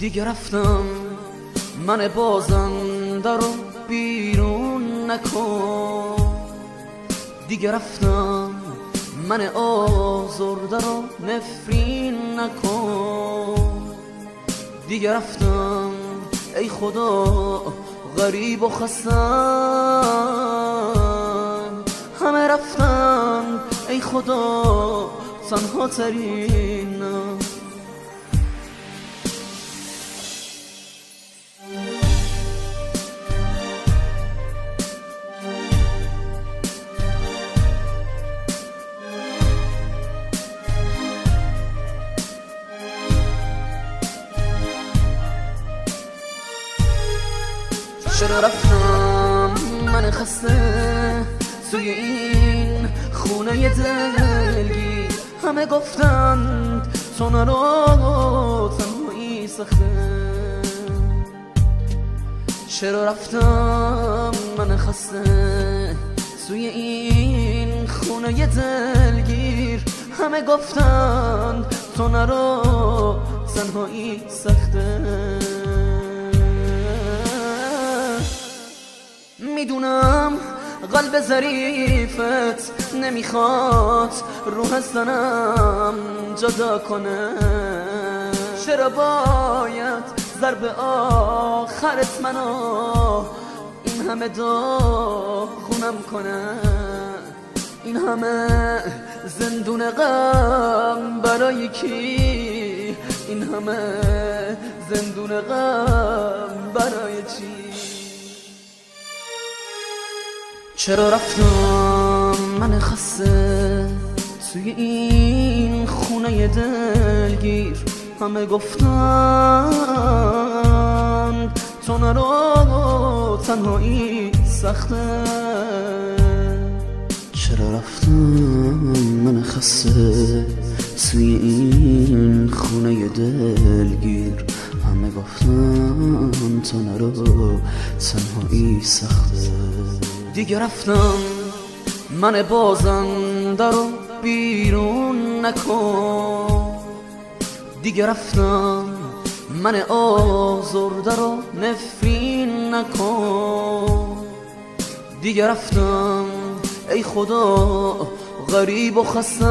دیگه رفتم من بازنده رو بیرون نکن. دیگه رفتم من آزرده رو نفرین نکن. دیگه رفتم ای خدا غریب و خستم. همه رفتن ای خدا تنها ترین. چرا رفتم من خسته توی این خونه دلگیر؟ همه گفتند تو نرو تنهایی سخته. چرا رفتم من خسته توی این خونه دلگیر؟ همه گفتند تو نرو تنهایی سخته. میدونم قلب ظریفت نمیخواد روح از تنم جدا کنه. چرا باید ضرب آخرت منو این همه داغونم کنه؟ این همه زندون غم برای کی؟ این همه زندون غم برای چی؟ چرا رفتم من خسته توی این خونه دلگیر؟ همه گفتن تو نرو تنهایی سخته. چرا رفتم من خسته توی این خونه دلگیر؟ همه گفتن تو نرو تنهایی سخته. دیگه رفتم من بازنده رو بیرون نکن. دیگه رفتم من آزرده رو نفرین نکن. دیگه رفتم ای خدا غریب و خستم.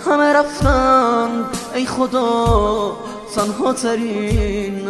همه رفتن ای خدا تنها ترین.